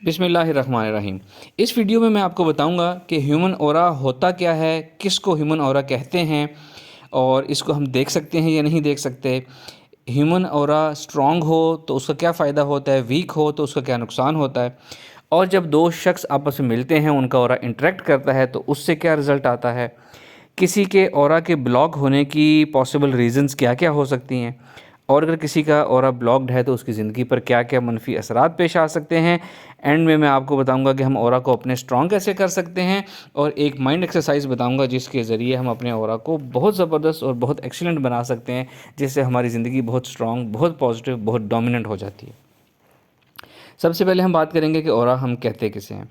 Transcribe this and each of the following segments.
बिस्मिल्लाहिर्रहमानिर्रहीम। इस वीडियो में मैं आपको बताऊंगा कि ह्यूमन ऑरा होता क्या है, किसको ह्यूमन ऑरा कहते हैं और इसको हम देख सकते हैं या नहीं देख सकते। ह्यूमन ऑरा स्ट्रॉन्ग हो तो उसका क्या फ़ायदा होता है, वीक हो तो उसका क्या नुकसान होता है, और जब दो शख्स आपस में मिलते हैं उनका ऑरा इंटरेक्ट करता है तो उससे क्या रिज़ल्ट आता है। किसी के ऑरा के ब्लॉक होने की पॉसिबल रीज़न्स क्या क्या हो सकती हैं, और अगर किसी का ऑरा ब्लॉक्ड है तो उसकी ज़िंदगी पर क्या क्या मनफी असरात पेश आ सकते हैं। एंड में मैं आपको बताऊंगा कि हम ऑरा को अपने स्ट्रॉन्ग कैसे कर सकते हैं, और एक माइंड एक्सरसाइज बताऊंगा जिसके ज़रिए हम अपने ऑरा को बहुत ज़बरदस्त और बहुत एक्सीलेंट बना सकते हैं, जिससे हमारी ज़िंदगी बहुत स्ट्रॉन्ग, बहुत पॉजिटिव, बहुत डोमिनेंट हो जाती है। सबसे पहले हम बात करेंगे कि ऑरा हम कहते किसे हैं।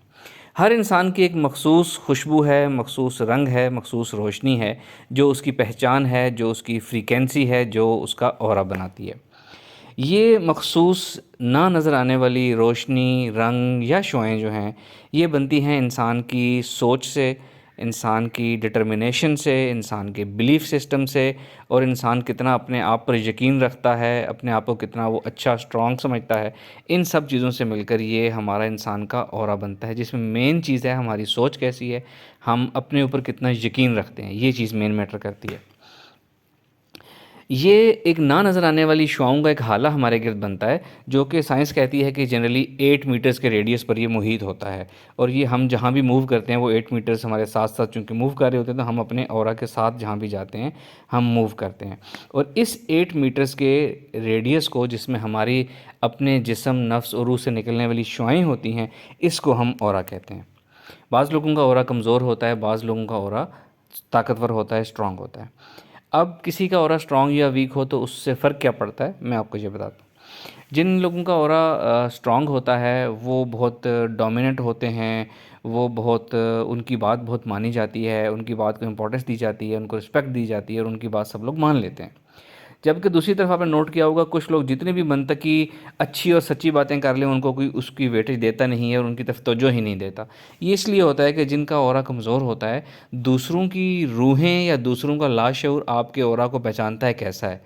हर इंसान की एक मखसूस खुशबू है, मखसूस रंग है, मखसूस रोशनी है, जो उसकी पहचान है, जो उसकी फ्रीक्वेंसी है, जो उसका ऑरा बनाती है। ये मखसूस ना नज़र आने वाली रोशनी, रंग या शुआएँ जो हैं, ये बनती हैं इंसान की सोच से, इंसान की डिटर्मिनेशन से, इंसान के बिलीफ सिस्टम से, और इंसान कितना अपने आप पर यकीन रखता है, अपने आप को कितना वो अच्छा स्ट्रॉन्ग समझता है। इन सब चीज़ों से मिलकर ये हमारा इंसान का ऑरा बनता है, जिसमें मेन चीज़ है हमारी सोच कैसी है, हम अपने ऊपर कितना यकीन रखते हैं, ये चीज़ मेन मैटर करती है। ये एक ना नज़र आने वाली शुआओं का एक हाला हमारे गिर्द बनता है, जो कि साइंस कहती है कि जनरली 8 मीटर्स के रेडियस पर ये मुहित होता है, और ये हम जहाँ भी मूव करते हैं वो 8 मीटर्स हमारे साथ साथ चूँकि मूव कर रहे होते हैं, तो हम अपने ऑरा के साथ जहाँ भी जाते हैं हम मूव करते हैं। और इस 8 मीटर्स के रेडियस को, जिसमें हमारी अपने जिस्म, नफ्स और रूह से निकलने वाली शुआएँ होती हैं, इसको हम ऑरा कहते हैं। बाज़ लोगों का ऑरा कमज़ोर होता है, बाज़ लोगों का ऑरा ताकतवर होता है, स्ट्रॉन्ग होता है। अब किसी का ऑरा स्ट्रॉन्ग या वीक हो तो उससे फ़र्क क्या पड़ता है, मैं आपको ये बताता हूँ। जिन लोगों का ऑरा स्ट्रॉन्ग होता है वो बहुत डोमिनेंट होते हैं, वो बहुत उनकी बात बहुत मानी जाती है, उनकी बात को इम्पोर्टेंस दी जाती है, उनको रिस्पेक्ट दी जाती है, और उनकी बात सब लोग मान लेते हैं। जबकि दूसरी तरफ आपने नोट किया होगा, कुछ लोग जितने भी मंतकी अच्छी और सच्ची बातें कर लें उनको कोई उसकी वेटेज देता नहीं है और उनकी तरफ तवज्जो ही नहीं देता। ये इसलिए होता है कि जिनका ऑरा कमज़ोर होता है, दूसरों की रूहें या दूसरों का लाशऊर आपके ऑरा को पहचानता है कैसा है,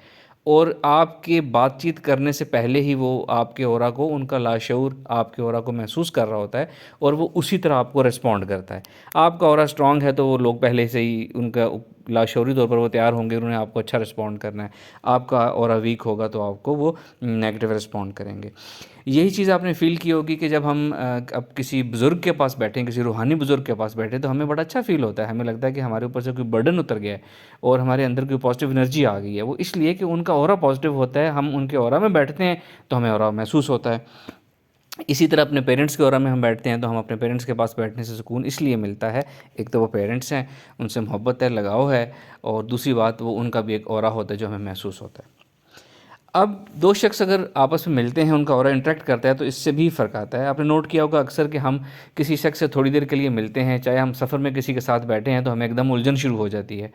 और आपके बातचीत करने से पहले ही वो आपके ऑरा को, उनका लाशऊर आपके ऑरा को महसूस कर रहा होता है, और वो उसी तरह आपको रिस्पॉन्ड करता है। आपका ऑरा स्ट्रॉन्ग है तो वो लोग पहले से ही उनका लाशऊरी तौर पर वो तैयार होंगे, उन्होंने आपको अच्छा रिस्पॉन्ड करना है। आपका ऑरा वीक होगा तो आपको वो नेगेटिव रिस्पॉन्ड करेंगे। यही चीज़ आपने फ़ील की होगी कि जब हम अब किसी बुज़ुर्ग के पास बैठे, किसी रूहानी बुज़ुर्ग के पास बैठे, तो हमें बड़ा अच्छा फ़ील होता है। हमें लगता है कि हमारे ऊपर से कोई बर्डन उतर गया है और हमारे अंदर कोई पॉजिटिव एनर्जी आ गई है। वो इसलिए कि उनका ऑरा पॉजिटिव होता है, हम उनके ऑरा में बैठते हैं तो हमें ऑरा महसूस होता है। इसी तरह अपने पेरेंट्स के ऑरा में हम बैठते हैं तो हम अपने पेरेंट्स के पास बैठने से सुकून इसलिए मिलता है, एक तो वो पेरेंट्स हैं, उनसे मोहब्बत है, लगाव है, और दूसरी बात वो उनका भी एक ऑरा होता है जो हमें महसूस होता है। अब दो शख्स अगर आपस में मिलते हैं, उनका ऑरा इंटरेक्ट करता है, तो इससे भी फ़र्क आता है। आपने नोट किया होगा अक्सर कि हम किसी शख्स से थोड़ी देर के लिए मिलते हैं, चाहे हम सफ़र में किसी के साथ बैठे हैं तो हमें एकदम उलझन शुरू हो जाती है।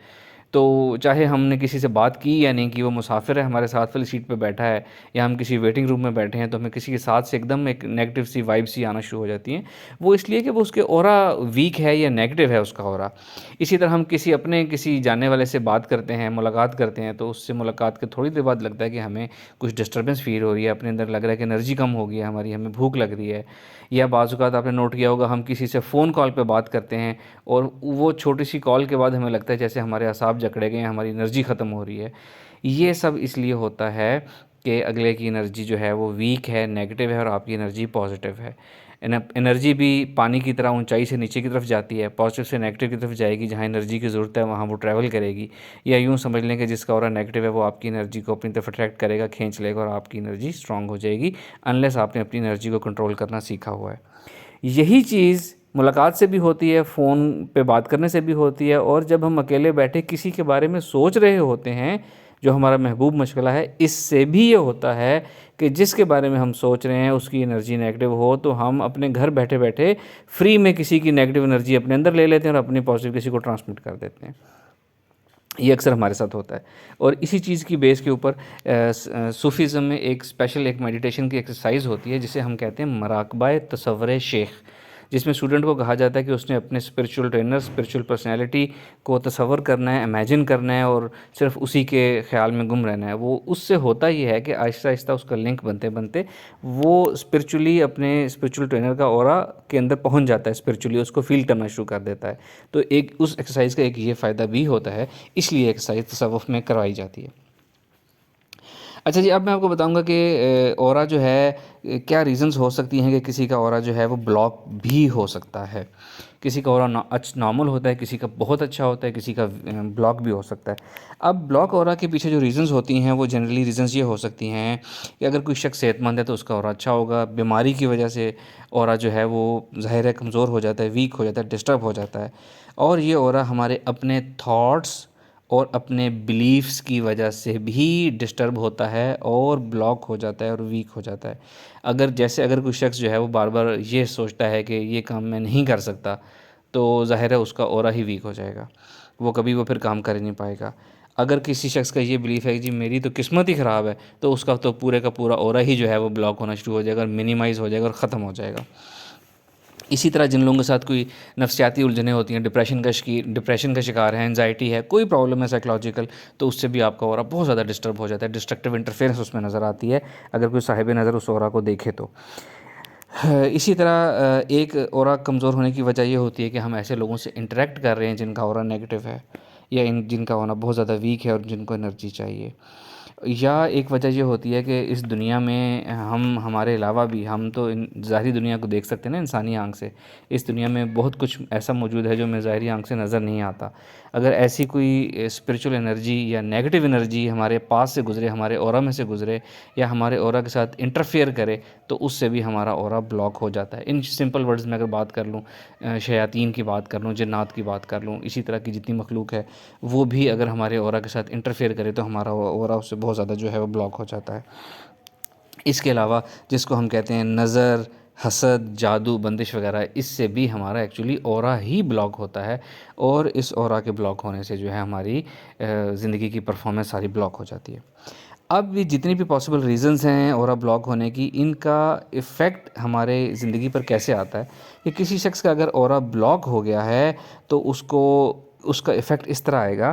तो चाहे हमने किसी से बात की या नहीं की, वो मुसाफिर है, हमारे साथ वाली सीट पे बैठा है, या हम किसी वेटिंग रूम में बैठे हैं, तो हमें किसी के साथ से एकदम एक नेगेटिव सी वाइब सी आना शुरू हो जाती हैं। वो इसलिए कि वो उसके ऑरा वीक है या नेगेटिव है उसका ऑरा। इसी तरह हम किसी जानने वाले से बात करते हैं, मुलाकात करते हैं, तो उससे मुलाकात के थोड़ी देर बाद लगता है कि हमें कुछ डिस्टर्बेंस फ़ील हो रही है, अपने अंदर लग रहा है कि एनर्जी कम हो गई है हमारी, हमें भूख लग रही है। या बाज़-औक़ात आपने नोट किया होगा, हम किसी से फ़ोन कॉल पे बात करते हैं और वो छोटी सी कॉल के बाद हमें लगता है जैसे हमारे असाब जकड़े गए हैं, हमारी एनर्जी ख़त्म हो रही है। ये सब इसलिए होता है कि अगले की एनर्जी जो है वो वीक है, नेगेटिव है, और आपकी एनर्जी पॉजिटिव है। एनर्जी भी पानी की तरह ऊंचाई से नीचे की तरफ जाती है, पॉजिटिव से नेगेटिव की तरफ जाएगी, जहाँ एनर्जी की ज़रूरत है वहाँ वो ट्रैवल करेगी। या यूँ समझ लें कि जिसका ऑरा नेगेटिव है वो आपकी एनर्जी को अपनी तरफ अट्रैक्ट करेगा, खींच लेगा, और आपकी एनर्जी स्ट्रांग हो जाएगी, अनलेस आपने अपनी एनर्जी को कंट्रोल करना सीखा हुआ है। यही चीज़ मुलाकात से भी होती है, फ़ोन पे बात करने से भी होती है, और जब हम अकेले बैठे किसी के बारे में सोच रहे होते हैं जो हमारा महबूब मशग़ला है, इससे भी ये होता है कि जिसके बारे में हम सोच रहे हैं उसकी एनर्जी नेगेटिव हो, तो हम अपने घर बैठे-बैठे फ्री में किसी की नेगेटिव एनर्जी अपने अंदर ले लेते हैं और अपनी पॉजिटिव किसी को ट्रांसमिट कर देते हैं। ये अक्सर हमारे साथ होता है, और इसी चीज़ की बेस के ऊपर सूफ़ीज़्म में एक स्पेशल एक मेडिटेशन की एक्सरसाइज होती है जिसे हम कहते हैं मराकबा तसव्वुर शेख। जिसमें स्टूडेंट को कहा जाता है कि उसने अपने स्पिरिचुअल ट्रेनर, स्पिरिचुअल पर्सनैलिटी को तसव्वुर करना है, इमेजिन करना है और सिर्फ उसी के ख़्याल में गुम रहना है। वो उससे होता ये है कि आहिस्ता आहिस्ता उसका लिंक बनते बनते वो स्पिरिचुअली अपने स्पिरिचुअल ट्रेनर का ऑरा के अंदर पहुंच जाता है, स्पिरिचुअली उसको फील करना शुरू कर देता है। तो एक उस एक्सरसाइज का एक ये फ़ायदा भी होता है, इसलिए एक्सरसाइज तसव्वुफ़ में करवाई जाती है। अच्छा जी, अब मैं आपको बताऊंगा कि ऑरा जो है क्या रीज़न्स हो सकती हैं कि किसी का ऑरा जो है वो ब्लॉक भी हो सकता है। किसी का ऑरा नॉर्मल होता है, किसी का बहुत अच्छा होता है, किसी का ब्लॉक भी हो सकता है। अब ब्लॉक ऑरा के पीछे जो रीज़न्स होती हैं वो जनरली रीज़न्स ये हो सकती हैं कि अगर कोई शख्स सेहतमंद है तो उसका ऑरा अच्छा होगा, बीमारी की वजह से ऑरा जो है वो ज़ाहिर है कमज़ोर हो जाता है, वीक हो जाता है, डिस्टर्ब हो जाता है। और ये ऑरा हमारे अपने थॉट्स और अपने बिलीफ्स की वजह से भी डिस्टर्ब होता है और ब्लॉक हो जाता है और वीक हो जाता है। अगर कोई शख्स जो है वो बार बार ये सोचता है कि ये काम मैं नहीं कर सकता, तो ज़ाहिर है उसका ऑरा ही वीक हो जाएगा, वो फिर काम कर ही नहीं पाएगा। अगर किसी शख्स का ये बिलीफ है कि जी मेरी तो किस्मत ही ख़राब है, तो उसका तो पूरे का पूरा ऑरा ही जो है वो ब्लॉक होना शुरू हो जाएगा और मिनिमाइज़ हो जाएगा और ख़त्म हो जाएगा। इसी तरह जिन लोगों के साथ कोई नफ्सियाती उलझनें होती हैं, डिप्रेशन का शिकार है, एंजाइटी है, कोई प्रॉब्लम है साइकोलॉजिकल, तो उससे भी आपका ऑरा बहुत ज़्यादा डिस्टर्ब हो जाता है, डिस्ट्रक्टिव इंटरफेरेंस उसमें नज़र आती है अगर कोई साहिब नज़र उस ऑरा को देखे तो। इसी तरह एक ऑरा कमज़ोर होने की वजह ये होती है कि हम ऐसे लोगों से इंटरेक्ट कर रहे हैं जिनका ऑरा नेगेटिव है, या जिनका ऑरा बहुत ज़्यादा वीक है और जिनको एनर्जी चाहिए। या एक वजह ये होती है कि इस दुनिया में हम हमारे अलावा भी हम तो इन ज़ाहिरी दुनिया को देख सकते हैं ना इंसानी आँख से। इस दुनिया में बहुत कुछ ऐसा मौजूद है जो हमें ज़ाहिरी आँख से नज़र नहीं आता। अगर ऐसी कोई स्पिरिचुअल एनर्जी या नेगेटिव एनर्जी हमारे पास से गुज़रे, हमारे ऑरा में से गुज़रे या हमारे ऑरा के साथ इंटरफेयर करे, तो उससे भी हमारा ऑरा ब्लॉक हो जाता है। इन सिंपल वर्ड्स में अगर बात कर लूँ, शयातीन की बात कर लूँ, जिन्नात की बात कर लूँ, इसी तरह की जितनी मखलूक है, वो भी अगर हमारे ऑरा के साथ इंटरफेयर करे तो हमारा ऑरा उससे बहुत ज़्यादा जो है वो ब्लॉक हो जाता है। इसके अलावा जिसको हम कहते हैं नज़र, हसद, जादू, बंदिश वगैरह, इससे भी हमारा एक्चुअली ऑरा ही ब्लॉक होता है और इस ऑरा के ब्लॉक होने से जो है हमारी ज़िंदगी की परफॉर्मेंस सारी ब्लॉक हो जाती है। अब ये जितनी भी पॉसिबल रीज़न्स हैं ऑरा ब्लॉक होने की, इनका इफ़ेक्ट हमारे ज़िंदगी पर कैसे आता है कि किसी शख्स का अगर ऑरा ब्लॉक हो गया है तो उसका इफ़ेक्ट इस तरह आएगा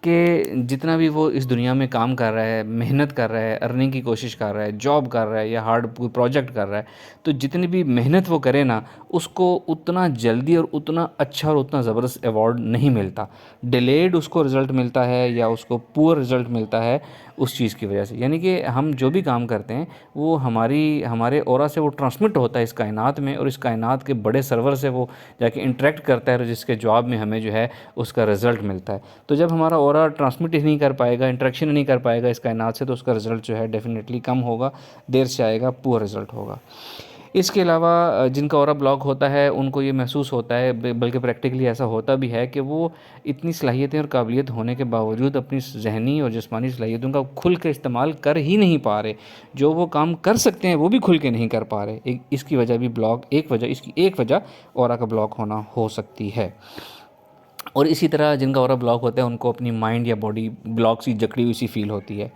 कि जितना भी वो इस दुनिया में काम कर रहा है, मेहनत कर रहा है, अर्निंग की कोशिश कर रहा है, जॉब कर रहा है या हार्ड कोई प्रोजेक्ट कर रहा है, तो जितनी भी मेहनत वो करे ना, उसको उतना जल्दी और उतना अच्छा और उतना ज़बरदस्त अवार्ड नहीं मिलता। डिलेड उसको रिज़ल्ट मिलता है या उसको पुअर रिज़ल्ट मिलता है उस चीज़ की वजह से। यानी कि हम जो भी काम करते हैं वो हमारे ऑरा से वो ट्रांसमिट होता है इस कायनात में, और इस कायनात के बड़े सर्वर से वो जाके इंटरेक्ट करता है, जिसके जवाब में हमें जो है उसका रिज़ल्ट मिलता है। तो जब हमारा ऑरा ट्रांसमिट ही नहीं कर पाएगा, इंटरेक्शन नहीं कर पाएगा इस कायनात से, तो उसका रिज़ल्ट जो है डेफिनेटली कम होगा, देर से आएगा, पुअर रिज़ल्ट होगा। इसके अलावा जिनका ऑरा ब्लॉक होता है उनको ये महसूस होता है, बल्कि प्रैक्टिकली ऐसा होता भी है कि वो इतनी सलाहियतें और काबिलियत होने के बावजूद अपनी ज़हनी और जिस्मानी सलाहियतों का खुल के इस्तेमाल कर ही नहीं पा रहे। जो वो काम कर सकते हैं वो भी खुल के नहीं कर पा रहे। इसकी वजह भी इसकी एक वजह ऑरा का ब्लॉक होना हो सकती है। और इसी तरह जिनका ऑरा ब्लॉक होता है उनको अपनी माइंड या बॉडी ब्लॉक सी जकड़ी हुई सी फील होती है।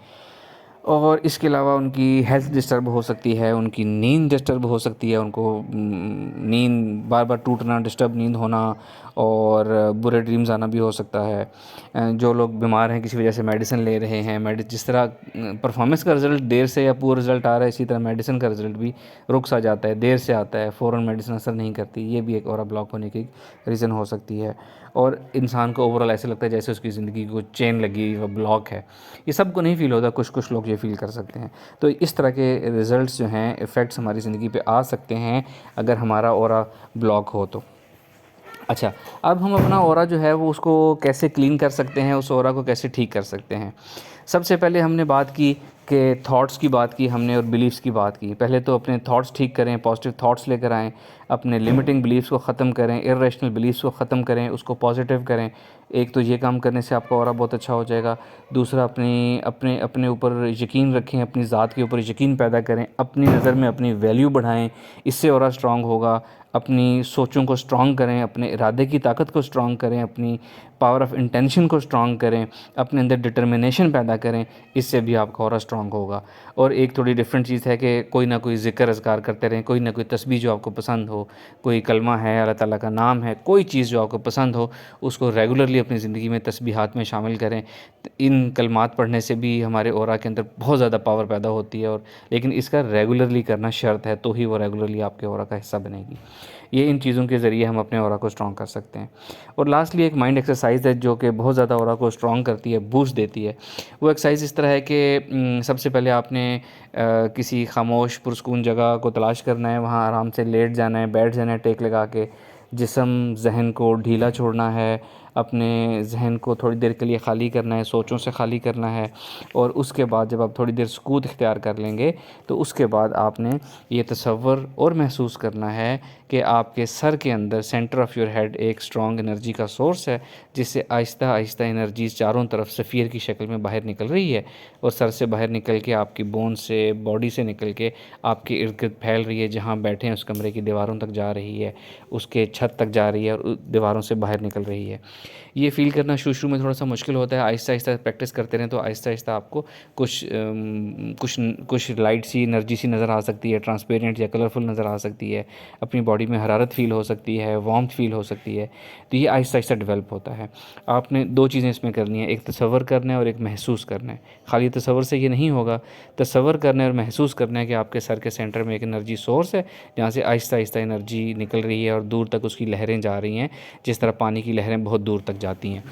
और इसके अलावा उनकी हेल्थ डिस्टर्ब हो सकती है, उनकी नींद डिस्टर्ब हो सकती है, उनको नींद बार बार टूटना, डिस्टर्ब नींद होना और बुरे ड्रीम्स आना भी हो सकता है। जो लोग बीमार हैं किसी वजह से मेडिसिन ले रहे हैं, जिस तरह परफॉर्मेंस का रिज़ल्ट देर से या पूरा रिज़ल्ट आ रहा है, इसी तरह मेडिसिन का रिज़ल्ट भी रुक सा जाता है, देर से आता है, फ़ौरन मेडिसिन असर नहीं करती। ये भी एक ऑरा ब्लॉक होने की रीज़न हो सकती है। और इंसान को ओवरऑल ऐसे लगता है जैसे उसकी ज़िंदगी को चेन लगी हुई, वो ब्लॉक है। ये सबको नहीं फ़ील होता, कुछ कुछ लोग ये फ़ील कर सकते हैं। तो इस तरह के रिज़ल्ट्स जो हैं, इफ़ेक्ट्स हमारी ज़िंदगी पे आ सकते हैं अगर हमारा ऑरा ब्लॉक हो तो। अच्छा, अब हम अपना ऑरा जो है वो उसको कैसे क्लीन कर सकते हैं, उस ऑरा को कैसे ठीक कर सकते हैं। सबसे पहले हमने बात की कि थॉट्स की बात की हमने और बिलीफ्स की बात की। पहले तो अपने थॉट्स ठीक करें, पॉजिटिव थॉट्स लेकर आएँ, अपने लिमिटिंग बिलीफ्स को ख़त्म करें, इर्रेशनल बिलीफ्स को ख़त्म करें, उसको पॉजिटिव करें। एक तो ये काम करने से आपका ऑरा बहुत अच्छा हो जाएगा। दूसरा, अपने अपने ऊपर यकीन रखें, अपनी ज़ात के ऊपर यकीन पैदा करें, अपनी नज़र में अपनी वैल्यू बढ़ाएँ, इससे ऑरा स्ट्रॉन्ग होगा। अपनी सोचों को स्ट्रॉन्ग करें, अपने इरादे की ताकत को स्ट्रॉन्ग करें, अपनी पावर ऑफ इंटेंशन को स्ट्रॉन्ग करें, अपने अंदर डिटर्मिनेशन पैदा करें, इससे भी आपका ऑरा स्ट्रॉन्ग स्ट्रॉन्ग होगा। और एक थोड़ी डिफरेंट चीज़ है कि कोई ना कोई ज़िक्र अज़कार करते रहें, कोई ना कोई तस्बीह जो आपको पसंद हो, कोई कलमा है, अल्लाह ताला का नाम है, कोई चीज़ जो आपको पसंद हो, उसको रेगुलरली अपनी ज़िंदगी में तस्बीहात में शामिल करें। इन कलमात पढ़ने से भी हमारे ऑरा के अंदर बहुत ज़्यादा पावर पैदा होती है, और लेकिन इसका रेगुलरली करना शर्त है, तो ही वो रेगुलरली आपके ऑरा का हिस्सा बनेगी। ये इन चीज़ों के ज़रिए हम अपने ऑरा को स्ट्रॉन्ग कर सकते हैं। और लास्टली एक माइंड एक्सरसाइज है जो कि बहुत ज़्यादा ऑरा को स्ट्रॉन्ग करती है, बूस्ट देती है। वो एक्सरसाइज इस तरह है कि सबसे पहले आपने किसी खामोश पुरस्कून जगह को तलाश करना है, वहाँ आराम से लेट जाना है, बैठ जाना है टेक लगा के, जिस्म ज़हन को ढीला छोड़ना है, अपने ज़हन को थोड़ी देर के लिए ख़ाली करना है, सोचों से ख़ाली करना है। और उसके बाद जब आप थोड़ी देर सुकूत इख्तियार कर लेंगे, तो उसके बाद आपने ये तसव्वुर और महसूस करना है कि आपके सर के अंदर सेंटर ऑफ़ योर हेड एक स्ट्रॉन्ग एनर्जी का सोर्स है, जिससे आहिस्ता आहिस्ता एनर्जी चारों तरफ सफ़ीर की शक्ल में बाहर निकल रही है, और सर से बाहर निकल के आपकी बोन से, बॉडी से निकल के आपके इर्द गिर्द फैल रही है, जहाँ बैठे हैं उस कमरे की दीवारों तक जा रही है, उसके छत तक जा रही है, और दीवारों से बाहर निकल रही है। ये फ़ील करना शुरू में थोड़ा सा मुश्किल होता है, आहिस्ता आहिस्ता प्रैक्टिस करते रहें तो आहिस्ता आहिस्ता आपको कुछ लाइट सी एनर्जी सी नज़र आ सकती है, ट्रांसपेरेंट या कलरफुल नज़र आ सकती है, अपनी बॉडी में हरारत फ़ील हो सकती है, वार्मथ फ़ील हो सकती है। तो ये आहिस्ता आहिस्ता डेवलप होता है। आपने दो चीज़ें इसमें करनी है, एक तसव्वुर करना है और एक महसूस करना है। खाली तसव्वुर से ये नहीं होगा, तसव्वुर करना है और महसूस करना है कि आपके सर के सेंटर में एक एनर्जी सोर्स है, जहाँ से आहिस्ता आहिस्ता एनर्जी निकल रही है और दूर तक उसकी लहरें जा रही हैं, जिस तरह पानी की लहरें बहुत दूर तक जाती हैं।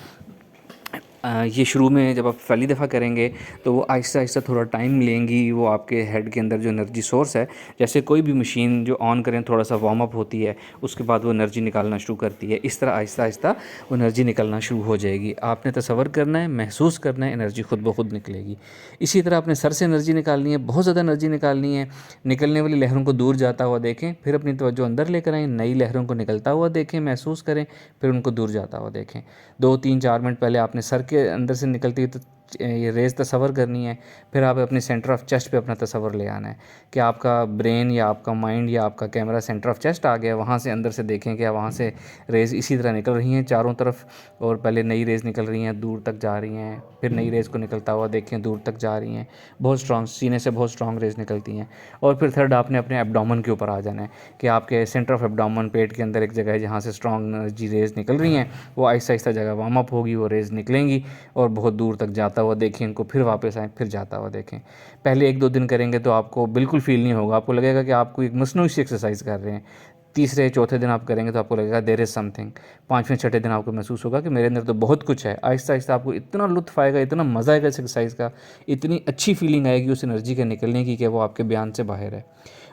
ये शुरू में जब आप पहली दफ़ा करेंगे तो वो आहिस्ता आहिस्ता थोड़ा टाइम लेंगी, वो आपके हेड के अंदर जो एनर्जी सोर्स है, जैसे कोई भी मशीन जो ऑन करें थोड़ा सा वार्म अप होती है, उसके बाद वो एनर्जी निकालना शुरू करती है, इस तरह आहिस्ता आहिस्ता वो एनर्जी निकलना शुरू हो जाएगी। आपने तसव्वुर करना है, महसूस करना है, एनर्जी खुद ब खुद निकलेगी। इसी तरह अपने सर से एनर्जी निकालनी है, बहुत ज़्यादा एनर्जी निकालनी है। निकलने वाली लहरों को दूर जाता हुआ देखें, फिर अपनी तवज्जो अंदर लेकर आएँ, नई लहरों को निकलता हुआ देखें, महसूस करें, फिर उनको दूर जाता हुआ देखें। 2 3 4 मिनट पहले आपने सर के अंदर से निकलती है तो ये रेज़ तसव्वुर करनी है, फिर आप अपने सेंटर ऑफ चेस्ट पे अपना तसव्वुर ले आना है कि आपका ब्रेन या आपका माइंड या आपका कैमरा सेंटर ऑफ चेस्ट आ गया, वहाँ से अंदर से देखें कि वहाँ से रेज़ इसी तरह निकल रही हैं चारों तरफ, और पहले नई रेज़ निकल रही हैं, दूर तक जा रही हैं, फिर नई रेज़ को निकलता हुआ देखें, दूर तक जा रही हैं, बहुत स्ट्रॉन्ग, सीने से बहुत स्ट्रॉन्ग रेज़ निकलती हैं। और फिर थर्ड आपने अपने एब्डोमेन के ऊपर आ जाना है कि आपके सेंटर ऑफ एब्डोमेन, पेट के अंदर एक जगह है जहाँ से स्ट्रॉन्ग एनर्जी रेज़ निकल रही हैं, वो आहिस्ता आहिस्ता जगह वार्म अप होगी, वो रेज़ निकलेंगी और बहुत दूर तक जाता हुआ देखें इनको, फिर वापस आएँ, फिर जाता हुआ देखें। पहले 1 2 दिन करेंगे तो आपको बिल्कुल फ़ील नहीं होगा, आपको लगेगा कि आप कोई एक मसनूई सी एक्सरसाइज़ कर रहे हैं। तीसरे चौथे दिन आप करेंगे तो आपको लगेगा देयर इज़ समथिंग। 5वें छठे दिन आपको महसूस होगा कि मेरे अंदर तो बहुत कुछ है। आहिस्ता आहिस्ता आपको इतना लुत्फ़ आएगा, इतना मज़ा आएगा इस एक्सरसाइज़ का, इतनी अच्छी फ़ीलिंग आएगी उस एनर्जी के निकलने की कि वो आपके बयान से बाहर है।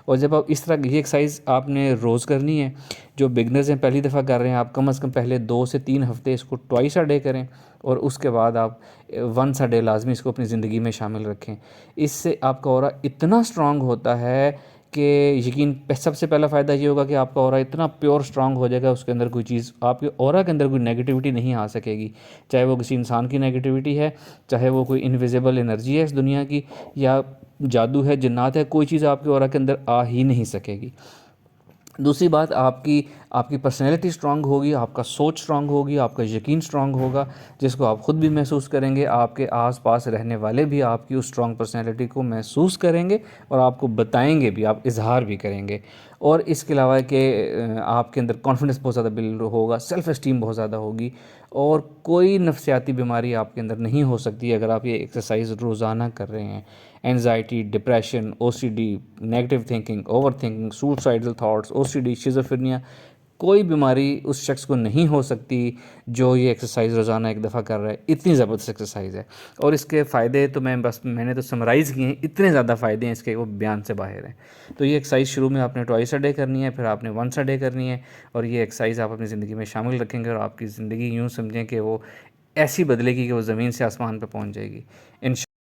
और जब आप इस तरह ये एक्सरसाइज़ आपने रोज़ करनी है, जो बिगनर्स हैं पहली दफ़ा कर रहे हैं, आप कम से कम पहले 2 से 3 हफ़्ते इसको ट्वाइस अ डे करें, और उसके बाद आप वंस अ डे लाज़मी इसको अपनी ज़िंदगी में शामिल रखें। इससे आपका ऑरा इतना स्ट्रॉन्ग होता है कि सबसे पहला फ़ायदा ये होगा कि आपका ऑरा इतना प्योर स्ट्रॉन्ग हो जाएगा, उसके अंदर कोई चीज़, आपके ऑरा के अंदर कोई नेगेटिविटी नहीं आ सकेगी। चाहे वो किसी इंसान की नेगेटिविटी है, चाहे वो कोई इनविजिबल एनर्जी है इस दुनिया की, या जादू है, जिन्नात है, कोई चीज़ आपके ऑरा के अंदर आ ही नहीं सकेगी। दूसरी बात, आपकी पर्सनैलिटी स्ट्रांग होगी, आपका सोच स्ट्रांग होगी, आपका यकीन स्ट्रांग होगा, जिसको आप ख़ुद भी महसूस करेंगे, आपके आस-पास रहने वाले भी आपकी उस स्ट्रांग पर्सनैलिटी को महसूस करेंगे और आपको बताएंगे भी, आप इजहार भी करेंगे। और इसके अलावा कि आपके अंदर कॉन्फिडेंस बहुत ज़्यादा बिल्ड होगा, सेल्फ़ एस्टीम बहुत ज़्यादा होगी, और कोई नफ्सियाती बीमारी आपके अंदर नहीं हो सकती अगर आप ये एक्सरसाइज रोज़ाना कर रहे हैं। Anxiety, depression, OCD, negative thinking, over thinking, suicidal thoughts, OCD, schizophrenia, कोई बीमारी उस शख्स को नहीं हो सकती जो ये एक्सरसाइज रोज़ाना एक दफ़ा कर रहा है। इतनी ज़बरदस्त एक्सरसाइज है, और इसके फ़ायदे तो मैंने तो समराइज़ किए हैं, इतने ज़्यादा फ़ायदे हैं इसके, वो बयान से बाहर हैं। तो ये एक्सरसाइज शुरू में आपने ट्वाइस अ डे करनी है, फिर आपने वंस अ डे करनी है, और ये एक्सरसाइज आप अपनी ज़िंदगी में शामिल रखेंगे और आपकी ज़िंदगी यूँ समझें कि वो ऐसी बदलेगी कि वो ज़मीन से आसमान पर पहुँच जाएगी।